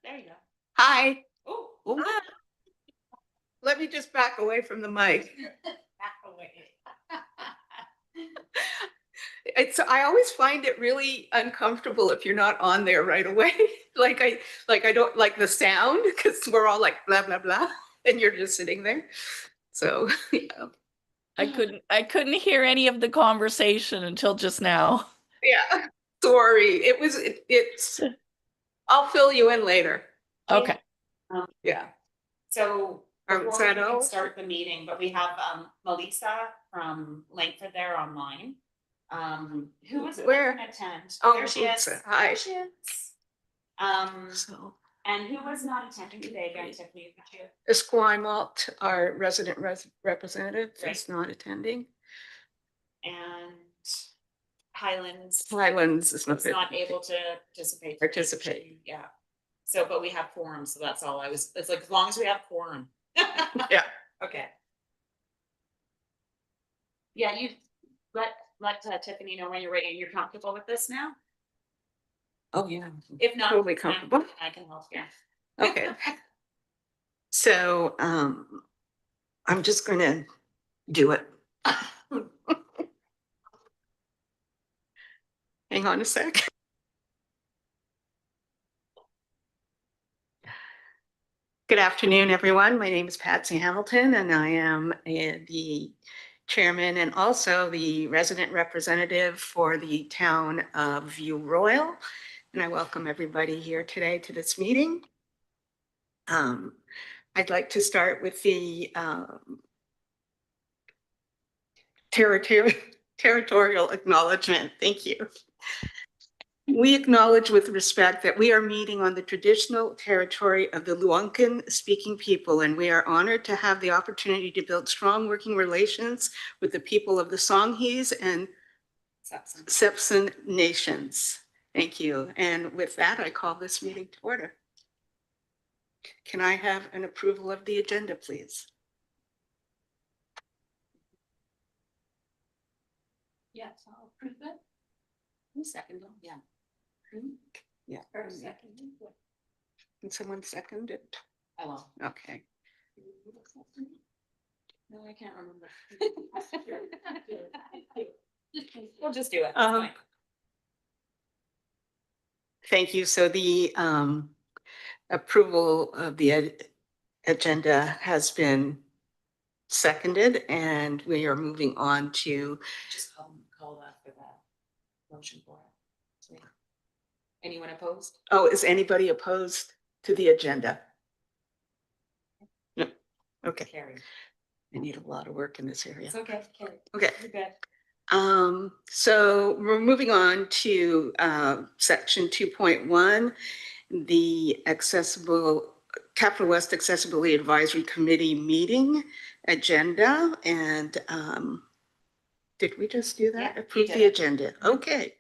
There you go. Hi. Oh, Hi. Let me just back away from the mic. back away. I always find it really uncomfortable if you're not on there right away. I don't like the sound because we're all like blah blah blah, and you're just sitting there. So yeah. I couldn't hear any of the conversation until just now. Yeah. Sorry. It's I'll fill you in later. Okay. Yeah. So before we that can all? start the meeting, but we have Melissa from Langford there online. Who was Where? going to attend? Oh, there she is. Lisa. Hi. There she is. So And who was not attending today again, Tiffany? Esquimalt, our resident representative, Right. is not attending. And Highlands Highlands is was not able to participate. Yeah. So, but we have quorum, so that's all it's like, as long as we have quorum. Yeah. Okay. Yeah, you let Tiffany know when you're ready and you're comfortable with this now. Oh yeah. If not, Totally comfortable. I can help you. Okay. So I'm just gonna do it. Hang on a sec. Good afternoon, everyone. My name is Patsy Hamilton, and I am the chairman and also the resident representative for the town of View Royal. And I welcome everybody here today to this meeting. I'd like to start with the territorial acknowledgement. Thank you. We acknowledge with respect that we are meeting on the traditional territory of the Luankan speaking people, and we are honored to have the opportunity to build strong working relations with the people of the Songhees and Sepson nations. Thank you. And with that, I call this meeting to order. Can I have an approval of the agenda, please? Yes, I'll approve it. Second, yeah. Yeah. Or second. Can someone second it? I will. Okay. No, I can't remember. We'll just do it. Thank you. So the approval of the agenda has been seconded, and we are moving on to just call that for that motion for it. So, anyone opposed? Oh, is anybody opposed to the agenda? No. Okay. Carried. I need a lot of work in this area. It's okay. Carried. Okay. You're good. So we're moving on to section 2.1, the Capital West Accessibility Advisory Committee meeting agenda. And did we just do that? Yeah, approve the agenda. Okay.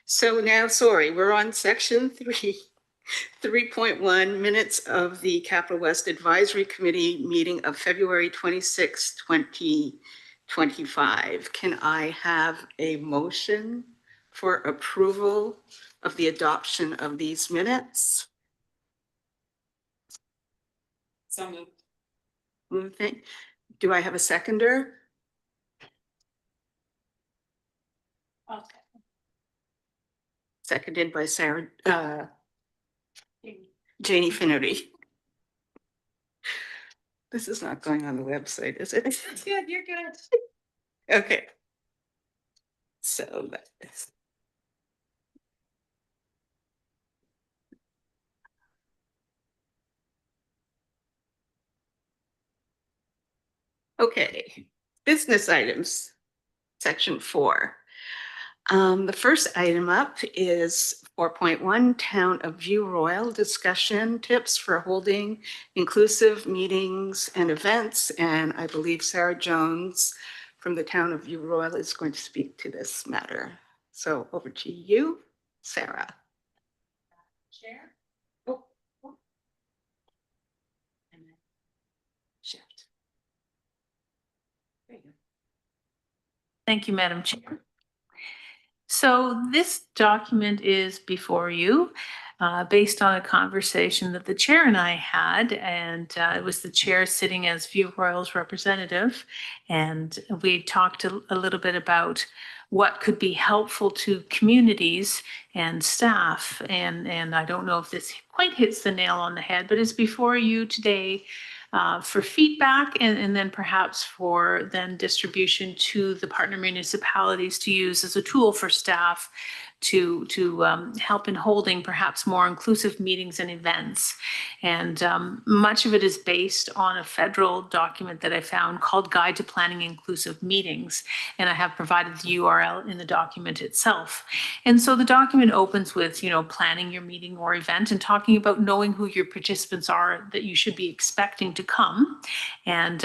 So now, sorry, we're on section 3.1, minutes of the Capital West Advisory Committee meeting of February 26, 2025. Can I have a motion for approval of the adoption of these minutes? So moved. Moving. Do I have a seconder? Okay. Seconded by Sarah, Janie Finnerty. This is not going on the website, is it? It's good. You're good. Okay. So that's. Okay, business items, section 4. The first item up is 4.1, Town of View Royal discussion tips for holding inclusive meetings and events. And I believe Sarah Jones from the Town of View Royal is going to speak to this matter. So over to you, Sarah. Share. And then shift. There you go. Thank you, Madam Chair. So this document is before you. based on a conversation that the chair and I had, and it was the chair sitting as View Royal's representative, and we talked a little bit about what could be helpful to communities and staff. And I don't know if this quite hits the nail on the head, but it's before you today for feedback and then perhaps for then distribution to the partner municipalities to use as a tool for staff to help in holding perhaps more inclusive meetings and events. And much of it is based on a federal document that I found called Guide to Planning Inclusive Meetings. And I have provided the URL in the document itself. And so the document opens with, planning your meeting or event and talking about knowing who your participants are that you should be expecting to come, and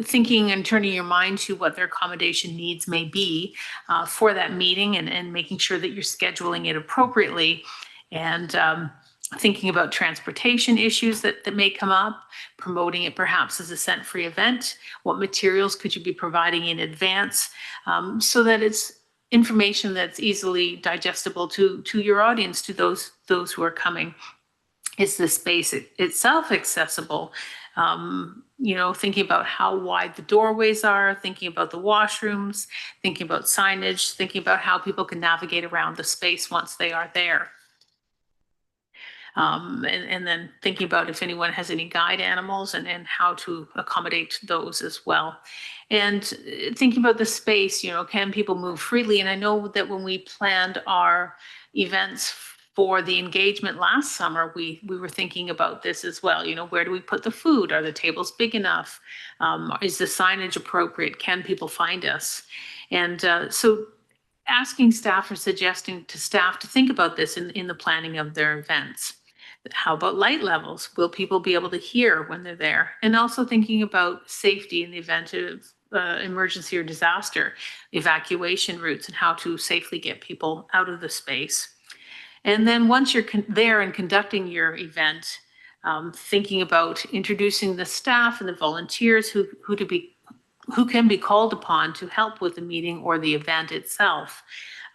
thinking and turning your mind to what their accommodation needs may be for that meeting, and making sure that you're scheduling it appropriately, and thinking about transportation issues that may come up, promoting it perhaps as a scent-free event. What materials could you be providing in advance so that it's information that's easily digestible to your audience, to those who are coming. Is the space itself accessible? Thinking about how wide the doorways are, thinking about the washrooms, thinking about signage, thinking about how people can navigate around the space once they are there. And then thinking about if anyone has any guide animals and how to accommodate those as well. And thinking about the space, can people move freely? And I know that when we planned our events for the engagement last summer, we were thinking about this as well. Where do we put the food? Are the tables big enough? Is the signage appropriate? Can people find us? And so asking staff or suggesting to staff to think about this in the planning of their events. How about light levels? Will people be able to hear when they're there? And also thinking about safety in the event of emergency or disaster, evacuation routes, and how to safely get people out of the space. And then once you're there and conducting your event, thinking about introducing the staff and the volunteers who can be called upon to help with the meeting or the event itself.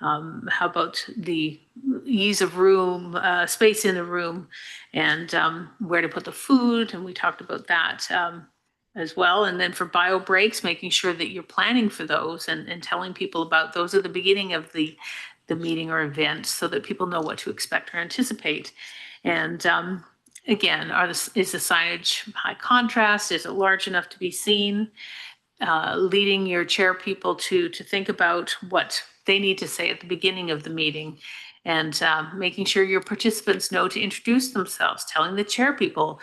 How about the ease of room, space in the room, and where to put the food? And we talked about that as well. And then for bio breaks, making sure that you're planning for those and telling people about those at the beginning of the meeting or event so that people know what to expect or anticipate. And again, is the signage high contrast? Is it large enough to be seen? Leading your chair people to think about what they need to say at the beginning of the meeting, and making sure your participants know to introduce themselves, telling the chair people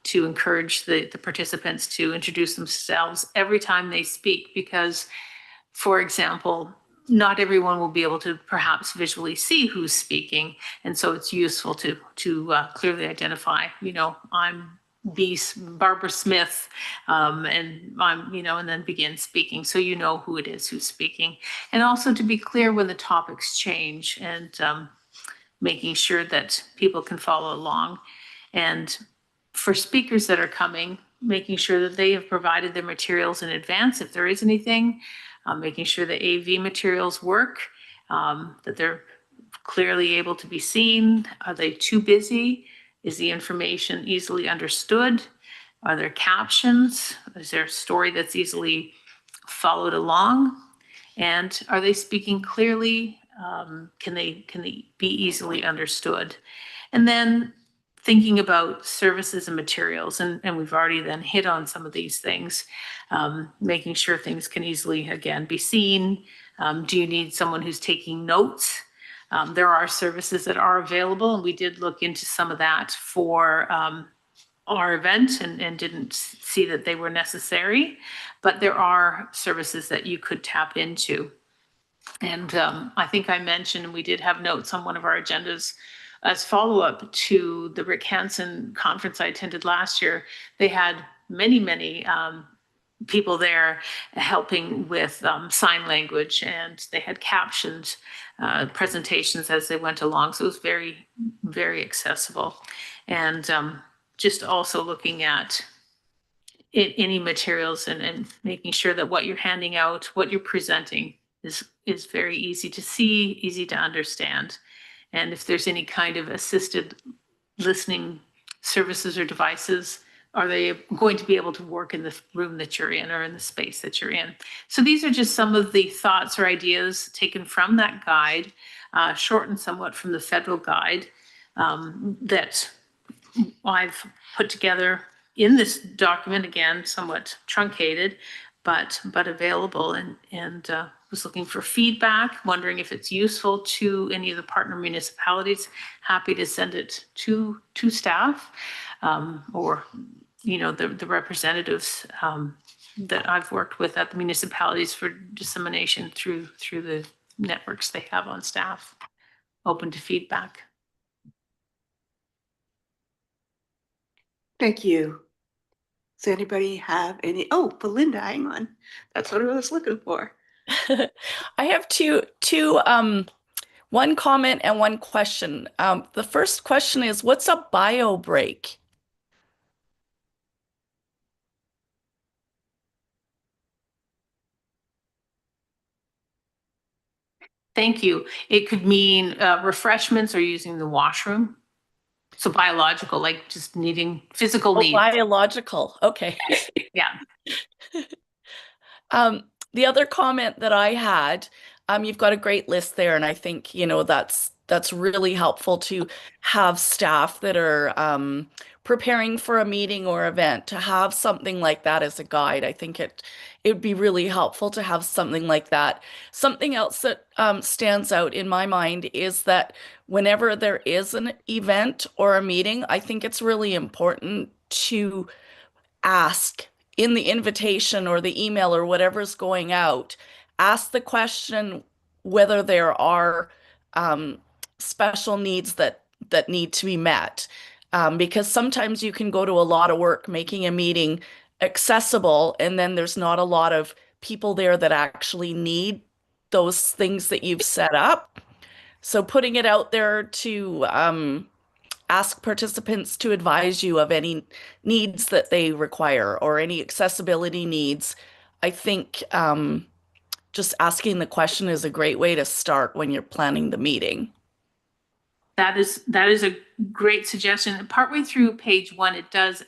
to encourage the participants to introduce themselves every time they speak, because, for example, not everyone will be able to perhaps visually see who's speaking. And so it's useful to clearly identify, I'm Barbara Smith, and I'm, and then begin speaking. So you know who it is who's speaking. And also to be clear when the topics change, and making sure that people can follow along. And for speakers that are coming, making sure that they have provided their materials in advance if there is anything, making sure the AV materials work, that they're clearly able to be seen. Are they too busy? Is the information easily understood? Are there captions? Is there a story that's easily followed along? And are they speaking clearly? Can they be easily understood? And then thinking about services and materials, and we've already then hit on some of these things, making sure things can easily, again, be seen. Do you need someone who's taking notes? There are services that are available, and we did look into some of that for our event and didn't see that they were necessary, but there are services that you could tap into. And I think I mentioned we did have notes on one of our agendas as follow-up to the Rick Hansen conference I attended last year. They had many people there helping with sign language, and they had captioned presentations as they went along. So it was very, very accessible. And just also looking at any materials and making sure that what you're handing out, what you're presenting is very easy to see, easy to understand. And if there's any kind of assisted listening services or devices, are they going to be able to work in the room that you're in or in the space that you're in? So these are just some of the thoughts or ideas taken from that guide, shortened somewhat from the federal guide, that I've put together in this document, again, somewhat truncated, but available, and was looking for feedback, wondering if it's useful to any of the partner municipalities. Happy to send it to staff, or the representatives that I've worked with at the municipalities for dissemination through the networks they have on staff. Open to feedback. Thank you. Does anybody have any? Oh, Belinda, hang on. That's what I was looking for. I have two, one comment and one question. The first question is, what's a bio break? Thank you. It could mean refreshments or using the washroom. So biological, like just needing physical Oh, needs. biological. Okay. Yeah. The other comment that I had, you've got a great list there, and I think, that's really helpful to have staff that are preparing for a meeting or event to have something like that as a guide. I think it would be really helpful to have something like that. Something else that stands out in my mind is that whenever there is an event or a meeting, I think it's really important to ask in the invitation or the email or whatever's going out, ask the question whether there are special needs that need to be met. Because sometimes you can go to a lot of work making a meeting accessible, and then there's not a lot of people there that actually need those things that you've set up. So putting it out there to ask participants to advise you of any needs that they require or any accessibility needs. I think just asking the question is a great way to start when you're planning the meeting. That is a great suggestion. Partway through page 1, it does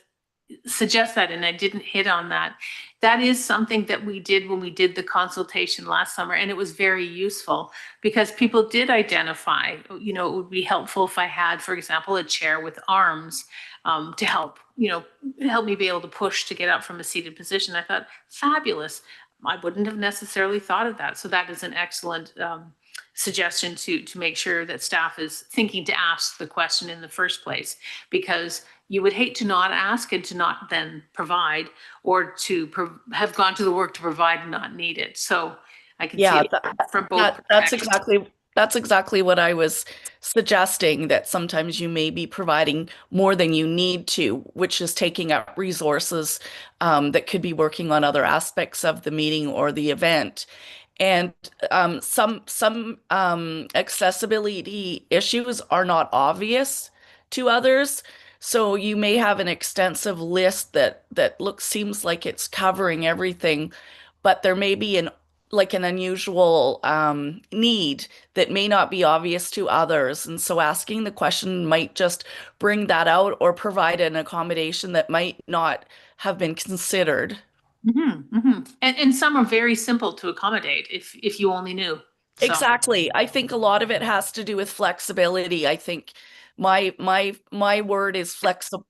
suggest that, and I didn't hit on that. That is something that we did when we did the consultation last summer, and it was very useful because people did identify, it would be helpful if I had, for example, a chair with arms to help me be able to push to get up from a seated position. I thought, fabulous. I wouldn't have necessarily thought of that. So that is an excellent suggestion to make sure that staff is thinking to ask the question in the first place, because you would hate to not ask and to not then provide, or to have gone to the work to provide and not need it. So I can see it from both. That's exactly what I was suggesting, that sometimes you may be providing more than you need to, which is taking up resources that could be working on other aspects of the meeting or the event. And some accessibility issues are not obvious to others. So you may have an extensive list that seems like it's covering everything, but there may be an unusual need that may not be obvious to others. And so asking the question might just bring that out or provide an accommodation that might not have been considered. And some are very simple to accommodate if you only knew. So. Exactly. I think a lot of it has to do with flexibility. I think my word is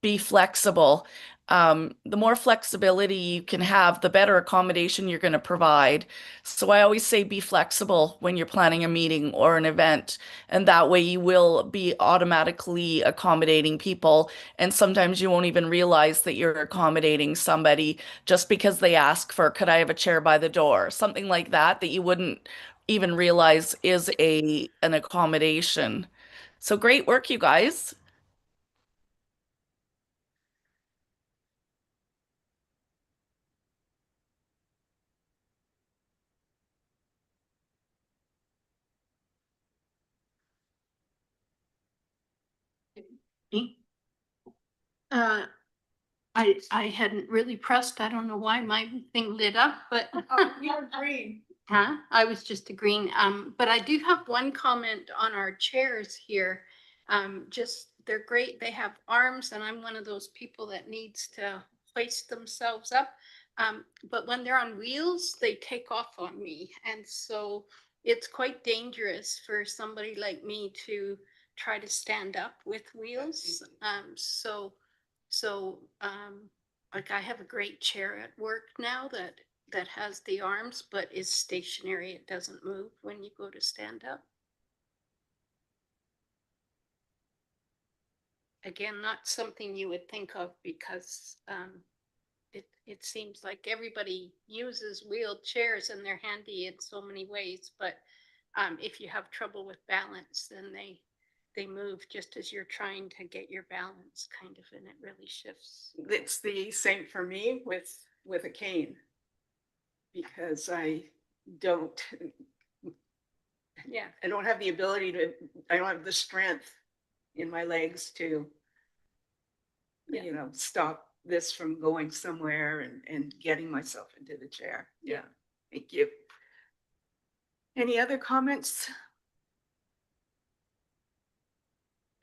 be flexible. The more flexibility you can have, the better accommodation you're going to provide. So I always say be flexible when you're planning a meeting or an event, and that way you will be automatically accommodating people. And sometimes you won't even realize that you're accommodating somebody just because they ask for, could I have a chair by the door? Something like that you wouldn't even realize is an accommodation. So great work, you guys. I hadn't really pressed. I don't know why my thing lit up, but Oh, you're green. Huh? I was just agreeing. But I do have one comment on our chairs here. Just, they're great. They have arms and I'm one of those people that needs to hoist themselves up. But when they're on wheels, they take off on me. And so it's quite dangerous for somebody like me to try to stand up with wheels. Like I have a great chair at work now that has the arms, but is stationary. It doesn't move when you go to stand up. Again, not something you would think of because it seems like everybody uses wheelchairs and they're handy in so many ways. But if you have trouble with balance, then they move just as you're trying to get your balance kind of, and it really shifts. It's the same for me with a cane, because I don't have the ability to, I don't have the strength in my legs to, stop this from going somewhere and getting myself into the chair. Yeah. Thank you. Any other comments?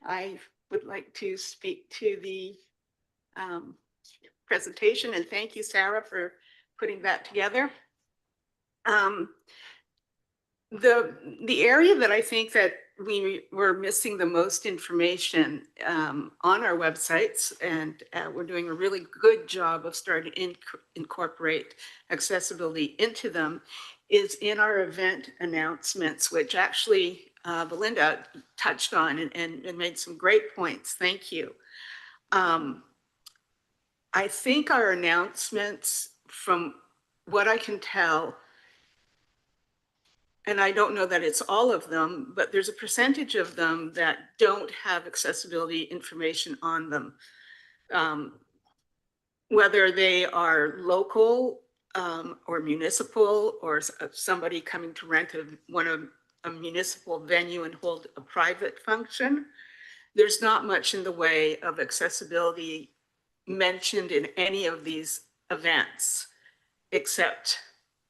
I would like to speak to the presentation, and thank you, Sarah, for putting that together. The area that I think that we were missing the most information on our websites, and we're doing a really good job of starting to incorporate accessibility into them, is in our event announcements, which actually Belinda touched on and made some great points. Thank you. I think our announcements, from what I can tell, and I don't know that it's all of them, but there's a percentage of them that don't have accessibility information on them. Whether they are local or municipal, or somebody coming to rent a municipal venue and hold a private function, there's not much in the way of accessibility mentioned in any of these events, except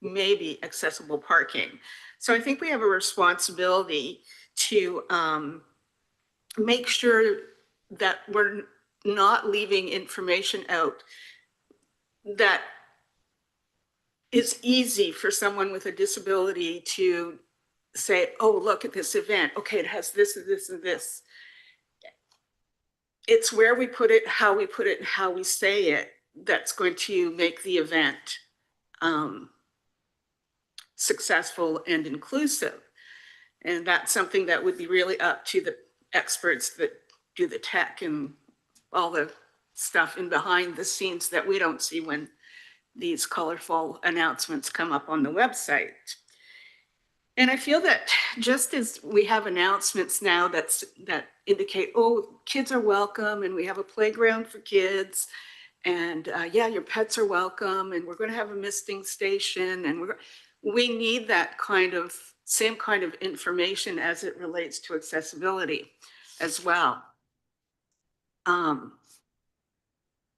maybe accessible parking. So I think we have a responsibility to make sure that we're not leaving information out that is easy for someone with a disability to say, oh, look at this event. Okay, it has this and this and this. It's where we put it, how we put it, and how we say it that's going to make the event successful and inclusive. And that's something that would be really up to the experts that do the tech and all the stuff in behind the scenes that we don't see when these colorful announcements come up on the website. And I feel that just as we have announcements now that indicate, oh, kids are welcome, and we have a playground for kids, and yeah, your pets are welcome, and we're going to have a misting station, and we need that same kind of information as it relates to accessibility as well.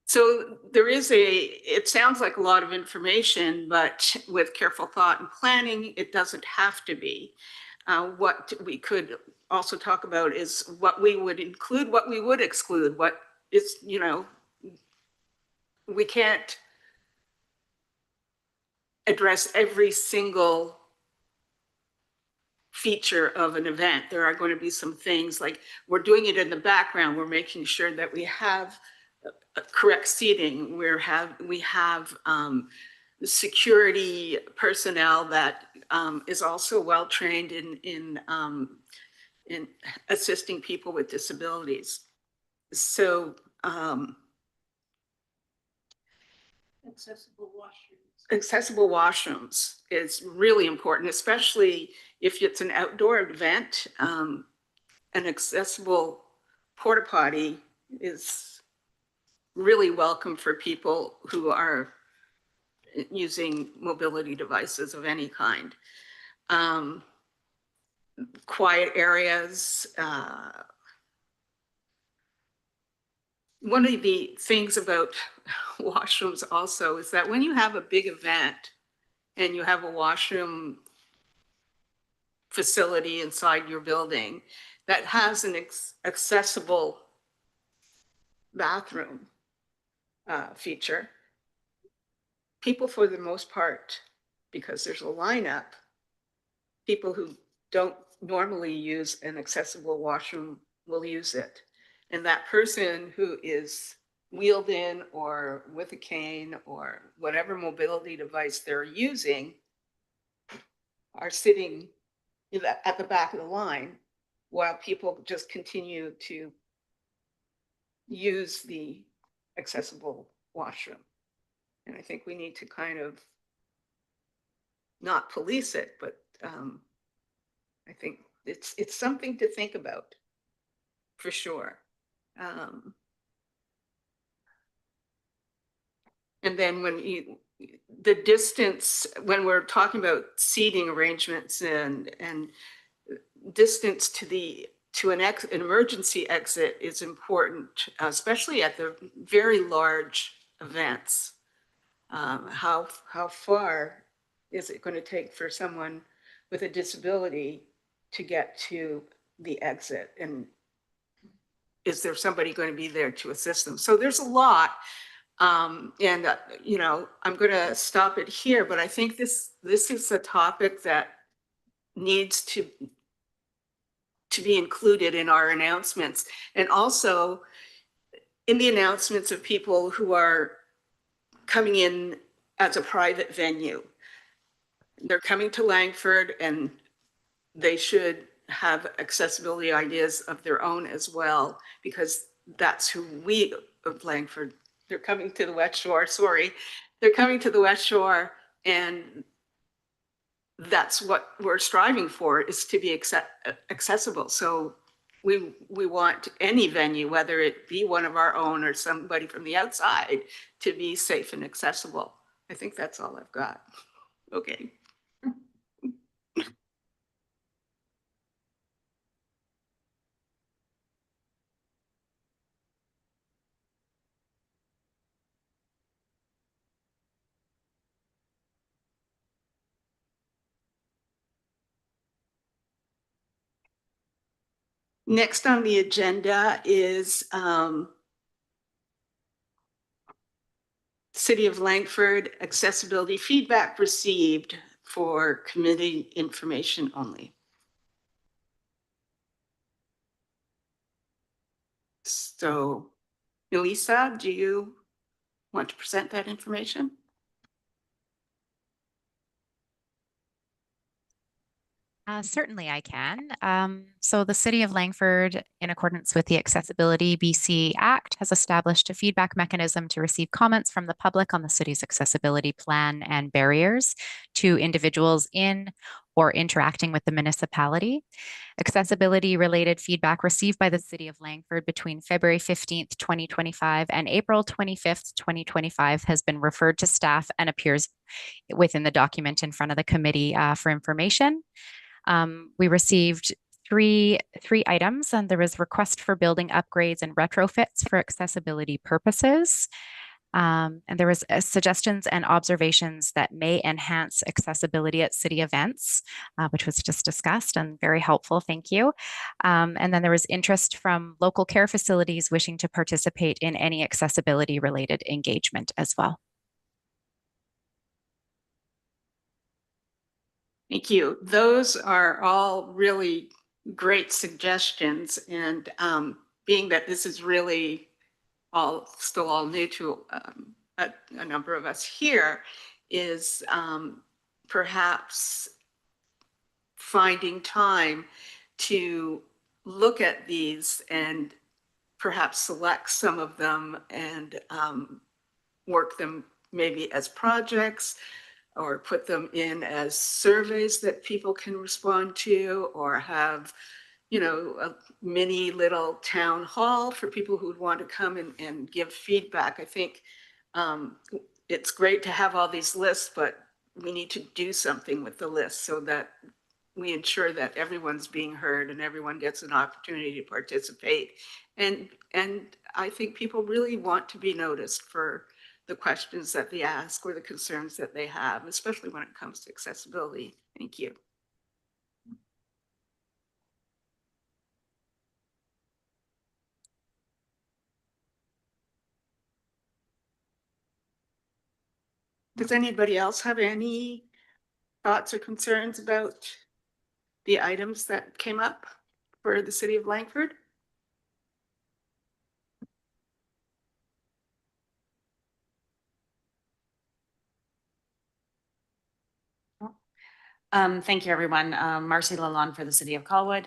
So there is it sounds like a lot of information, but with careful thought and planning, it doesn't have to be. What we could also talk about is what we would include, what we would exclude, what is, we can't address every single feature of an event. There are going to be some things like we're doing it in the background. We're making sure that we have correct seating. We have security personnel that is also well trained in assisting people with disabilities. So accessible washrooms is really important, especially if it's an outdoor event. An accessible porta potty is really welcome for people who are using mobility devices of any kind. Quiet areas. One of the things about washrooms also is that when you have a big event and you have a washroom facility inside your building that has an accessible bathroom feature, people for the most part, because there's a lineup, people who don't normally use an accessible washroom will use it. And that person who is wheeled in or with a cane or whatever mobility device they're using are sitting at the back of the line while people just continue to use the accessible washroom. And I think we need to kind of not police it, but I think it's something to think about for sure. And then the distance, when we're talking about seating arrangements and distance to an emergency exit is important, especially at the very large events. How far is it going to take for someone with a disability to get to the exit? And is there somebody going to be there to assist them? So there's a lot. You know, I'm going to stop it here, but I think this is a topic that needs to be included in our announcements, and also in the announcements of people who are coming in as a private venue. They're coming to Langford and they should have accessibility ideas of their own as well, because that's who we of Langford. They're coming to the West Shore, sorry. They're coming to the West Shore, and that's what we're striving for, is to be accessible. So we want any venue, whether it be one of our own or somebody from the outside, to be safe and accessible. I think that's all I've got. Okay. Next on the agenda is City of Langford accessibility feedback received for committee information only. So, Elisa, do you want to present that information? Certainly I can. So the City of Langford, in accordance with the Accessibility BC Act, has established a feedback mechanism to receive comments from the public on the city's accessibility plan and barriers to individuals in or interacting with the municipality. Accessibility related feedback received by the City of Langford between February 15th, 2025 and April 25th, 2025 has been referred to staff and appears within the document in front of the committee for information. We received three items, and there was request for building upgrades and retrofits for accessibility purposes. And there was suggestions and observations that may enhance accessibility at city events, which was just discussed and very helpful. Thank you. And then there was interest from local care facilities wishing to participate in any accessibility related engagement as well. Thank you. Those are all really great suggestions. And being that this is really still all new to a number of us here, is perhaps finding time to look at these and perhaps select some of them and work them maybe as projects, or put them in as surveys that people can respond to, or have, you know, a mini little town hall for people who would want to come and give feedback. I think it's great to have all these lists, but we need to do something with the list so that we ensure that everyone's being heard and everyone gets an opportunity to participate. And I think people really want to be noticed for the questions that they ask or the concerns that they have, especially when it comes to accessibility. Thank you. Does anybody else have any thoughts or concerns about the items that came up for the city of Langford? Thank you, everyone. Marcy Lalonde for the City of Colwood.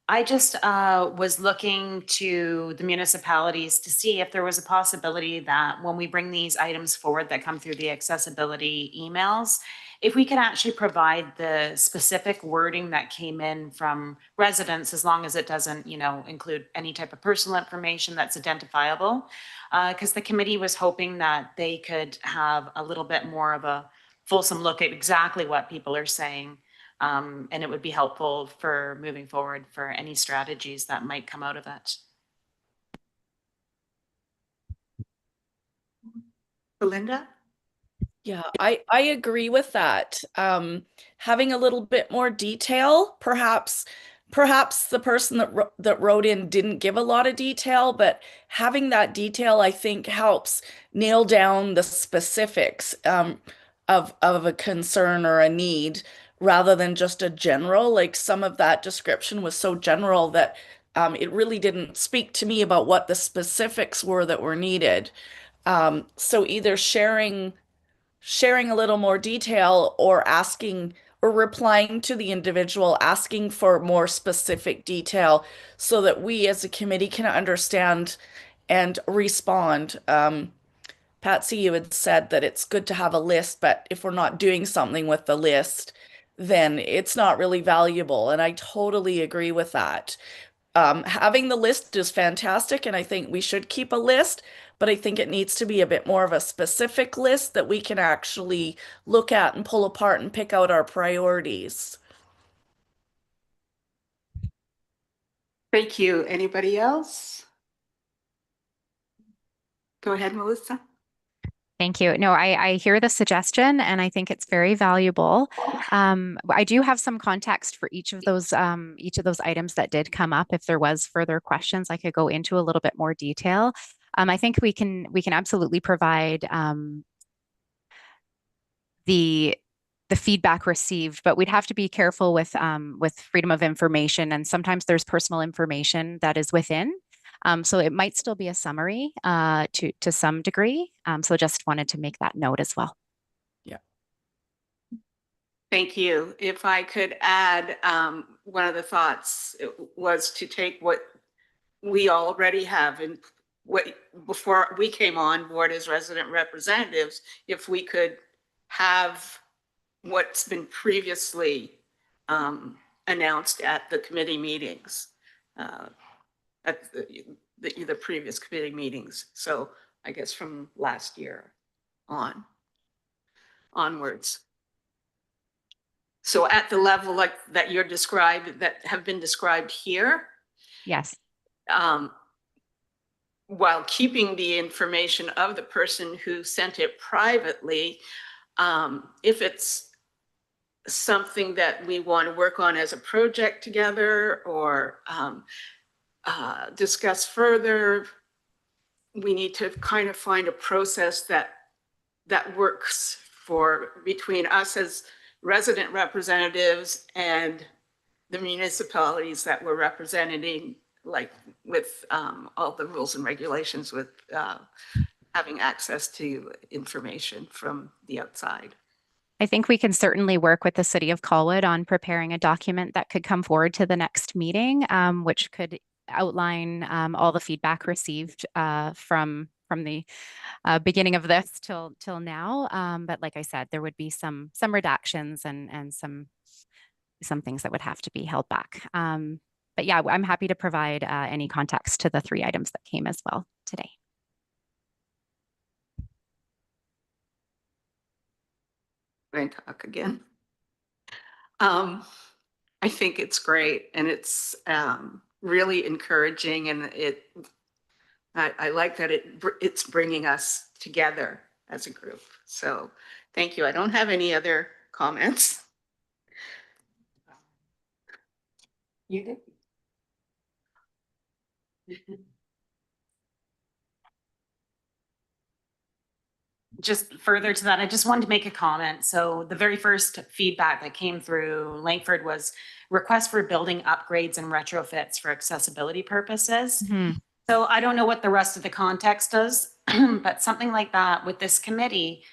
I just was looking to the municipalities to see if there was a possibility that when we bring these items forward that come through the accessibility emails, if we could actually provide the specific wording that came in from residents, as long as it doesn't, you know, include any type of personal information that's identifiable. Because the committee was hoping that they could have a little bit more of a fulsome look at exactly what people are saying. And it would be helpful for moving forward for any strategies that might come out of it. Belinda? Yeah, I agree with that. Having a little bit more detail, perhaps the person that wrote in didn't give a lot of detail, but having that detail, I think, helps nail down the specifics of a concern or a need rather than just a general. Like some of that description was so general that it really didn't speak to me about what the specifics were that were needed. So either sharing a little more detail or asking or replying to the individual asking for more specific detail so that we as a committee can understand and respond. Patsy, you had said that it's good to have a list, but if we're not doing something with the list, then it's not really valuable. And I totally agree with that. Having the list is fantastic, and I think we should keep a list, but I think it needs to be a bit more of a specific list that we can actually look at and pull apart and pick out our priorities. Thank you. Anybody else? Go ahead, Melissa. Thank you. No, I hear the suggestion and I think it's very valuable. I do have some context for each of those items that did come up. If there was further questions, I could go into a little bit more detail. I think we can absolutely provide the feedback received, but we'd have to be careful with freedom of information, and sometimes there's personal information that is within. So it might still be a summary to some degree. So just wanted to make that note as well. Yeah. Thank you. If I could add, one of the thoughts was to take what we already have and what before we came on board as resident representatives, if we could have what's been previously announced at the committee meetings, at the previous committee meetings. So I guess from last year onwards. So at the level like that you're described, that have been described here, Yes. while keeping the information of the person who sent it privately, if it's something that we want to work on as a project together or discuss further, we need to kind of find a process that works for between us as resident representatives and the municipalities that we're representing, like with all the rules and regulations with having access to information from the outside. I think we can certainly work with the City of Colwood on preparing a document that could come forward to the next meeting, which could outline all the feedback received from the beginning of this till now. But like I said, there would be some redactions and some things that would have to be held back. But yeah, I'm happy to provide any context to the 3 items that came as well today. Going to talk again. I think it's great and it's really encouraging, and I like that it's bringing us together as a group. So thank you. I don't have any other comments. You did. just further to that, I just wanted to make a comment. So the very first feedback that came through Langford was request for building upgrades and retrofits for accessibility purposes. Mhm. So I don't know what the rest of the context is, but something like that with this committee,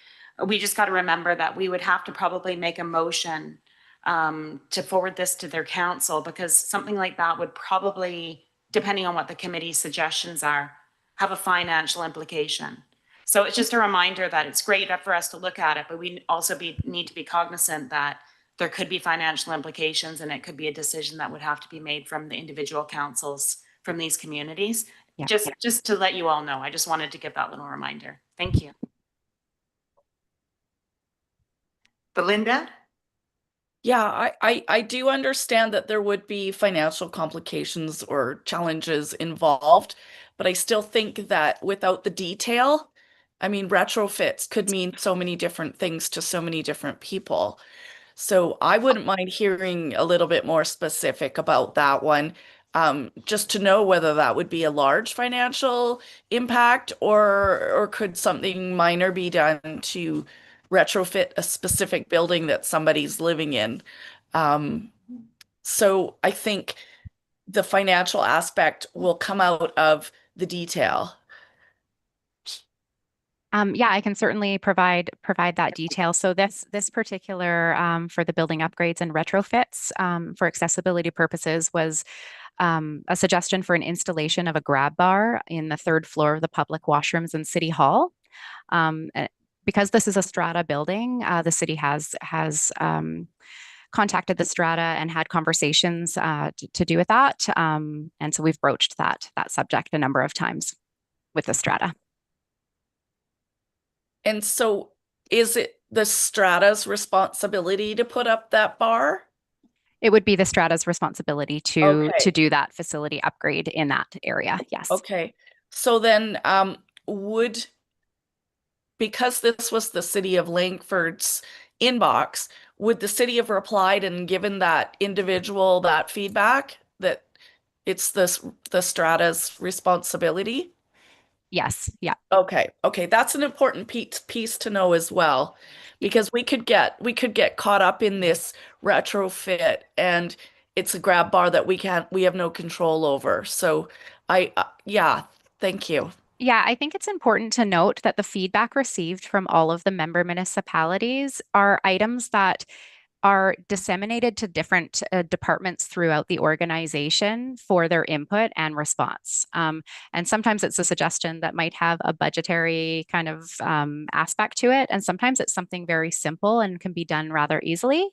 we just got to remember that we would have to probably make a motion to forward this to their council, because something like that would probably, depending on what the committee's suggestions are, have a financial implication. So it's just a reminder that it's great for us to look at it, but we also need to be cognizant that there could be financial implications, and it could be a decision that would have to be made from the individual councils from these communities. Yeah. Just to let you all know, I just wanted to give that little reminder. Thank you. Belinda? Yeah, I do understand that there would be financial complications or challenges involved, but I still think that without the detail, I mean, retrofits could mean so many different things to so many different people. So I wouldn't mind hearing a little bit more specific about that one, just to know whether that would be a large financial impact, or could something minor be done to retrofit a specific building that somebody's living in. Um, so I think the financial aspect will come out of the detail. Yeah, I can certainly provide that detail. So this particular for the building upgrades and retrofits for accessibility purposes was a suggestion for an installation of a grab bar in the third floor of the public washrooms in City Hall. Because this is a strata building, the city has contacted the strata and had conversations to do with that, and so we've broached that subject a number of times with the strata. And so is it the strata's responsibility to put up that bar? It would be the strata's responsibility to Okay. do that facility upgrade in that area. Yes. Okay. So then would, because this was the city of Langford's inbox, would the city have replied and given that individual that feedback that it's the strata's responsibility? Yes. Yeah. Okay, okay, that's an important piece to know as well, because we could get caught up in this retrofit, and it's a grab bar that we have no control over. So yeah, thank you. Yeah, I think it's important to note that the feedback received from all of the member municipalities are items that are disseminated to different departments throughout the organization for their input and response. And sometimes it's a suggestion that might have a budgetary kind of aspect to it. And sometimes it's something very simple and can be done rather easily.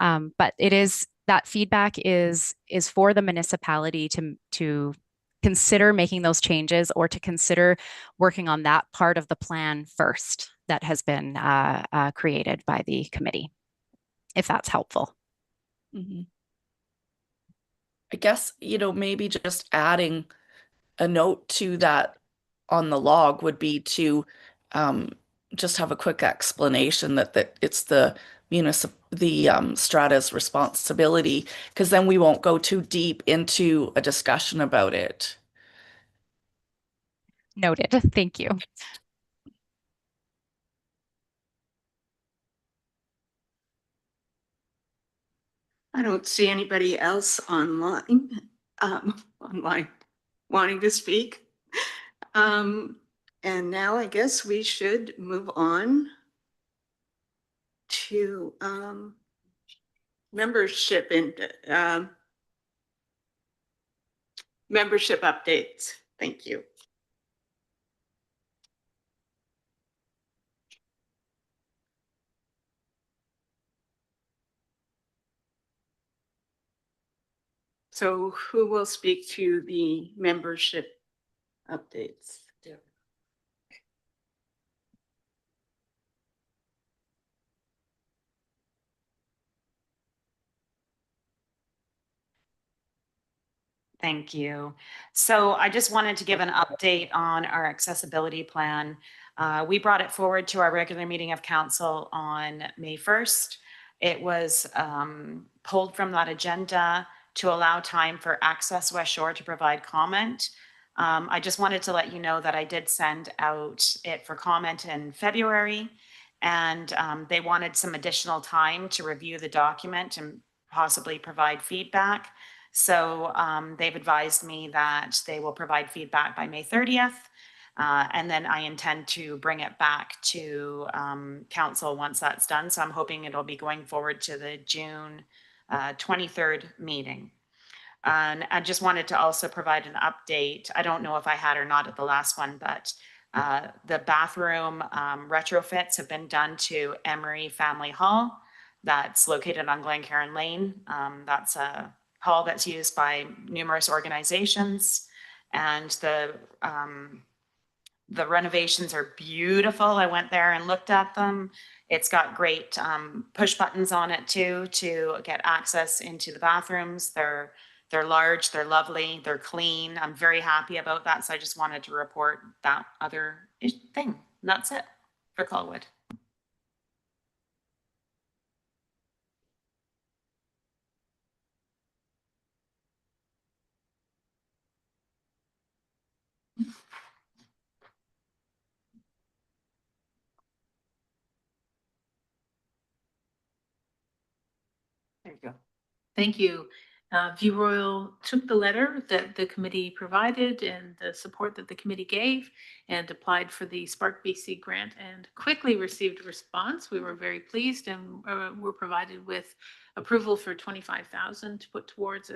But it is that feedback is for the municipality to consider making those changes, or to consider working on that part of the plan first that has been created by the committee, if that's helpful. Mhm. I guess, maybe just adding a note to that on the log would be to um, just have a quick explanation that it's the strata's responsibility, because then we won't go too deep into a discussion about it. Noted. Thank you. I don't see anybody else online, wanting to speak. And now I guess we should move on to membership and membership updates. Thank you. So who will speak to the membership updates? Thank you. So I just wanted to give an update on our accessibility plan. We brought it forward to our regular meeting of council on May 1st. It was pulled from that agenda to allow time for Access West Shore to provide comment. I just wanted to let you know that I did send out it for comment in February, and they wanted some additional time to review the document and possibly provide feedback. So they've advised me that they will provide feedback by May 30th. And then I intend to bring it back to council once that's done. So I'm hoping it'll be going forward to the June 23rd meeting. And I just wanted to also provide an update. I don't know if I had or not at the last one, but the bathroom retrofits have been done to Emery Family Hall. That's located on Glencairn Lane. That's a hall that's used by numerous organizations. And the renovations are beautiful. I went there and looked at them. It's got great push buttons on it too to get access into the bathrooms. They're large, they're lovely, they're clean. I'm very happy about that. So I just wanted to report that other thing. And that's it for Colwood. There you go. Thank you. View Royal took the letter that the committee provided and the support that the committee gave and applied for the Spark BC grant and quickly received a response. We were very pleased and were provided with approval for $25,000 to put towards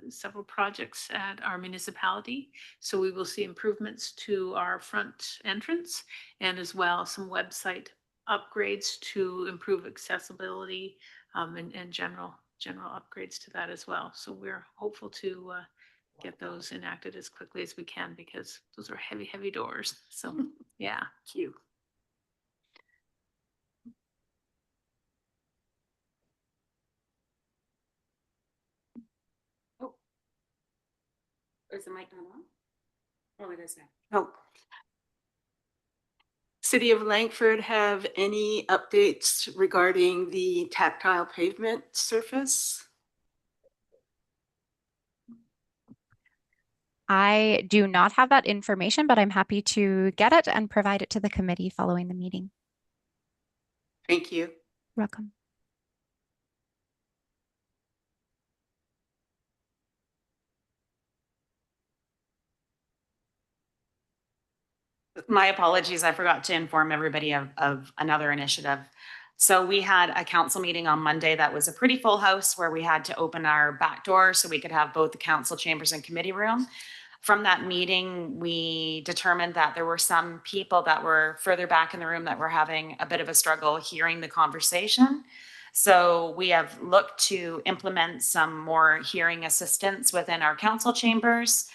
several projects at our municipality. So we will see improvements to our front entrance and as well some website upgrades to improve accessibility and general upgrades to that as well. So we're hopeful to get those enacted as quickly as we can because those are heavy, heavy doors. So yeah, cute. Oh, is the mic not on? Oh, it is now. Oh. City of Langford have any updates regarding the tactile pavement surface? I do not have that information, but I'm happy to get it and provide it to the committee following the meeting. Thank you. You're welcome. My apologies. I forgot to inform everybody of another initiative. So we had a council meeting on Monday that was a pretty full house where we had to open our back door so we could have both the council chambers and committee room. From that meeting, we determined that there were some people that were further back in the room that were having a bit of a struggle hearing the conversation. So we have looked to implement some more hearing assistance within our council chambers.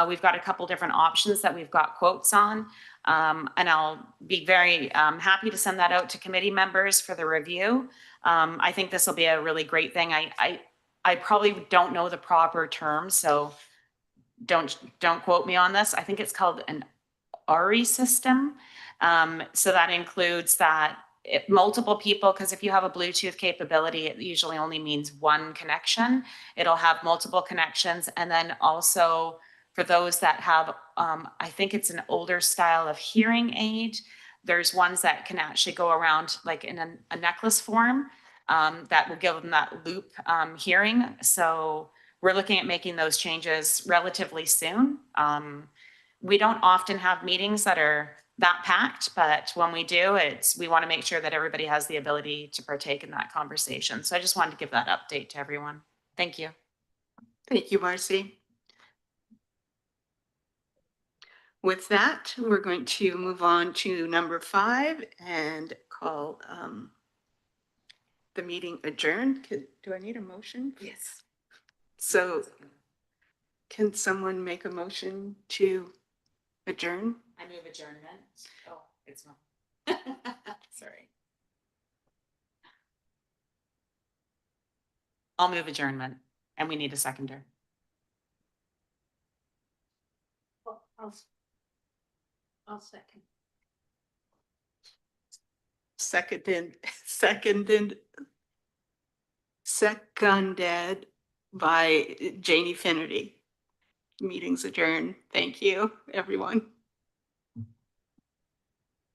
We've got a couple different options that we've got quotes on. And I'll be very happy to send that out to committee members for the review. I think this will be a really great thing. I probably don't know the proper term, so don't quote me on this. I think it's called an ARI system. So that includes that multiple people, because if you have a Bluetooth capability, it usually only means one connection. It'll have multiple connections. And then also for those that have, I think it's an older style of hearing aid, there's ones that can actually go around like in a necklace form that will give them that loop hearing. So we're looking at making those changes relatively soon. We don't often have meetings that are that packed, but when we do, we want to make sure that everybody has the ability to partake in that conversation. So I just wanted to give that update to everyone. Thank you. Thank you, Marcy. With that, we're going to move on to number 5 and call the meeting adjourned. Do I need a motion? Yes. So can someone make a motion to adjourn? I move adjournment. Oh, it's not. Sorry. I'll move adjournment, and we need a seconder. I'll second. Seconded by Janie Finnerty. Meeting's adjourned. Thank you, everyone.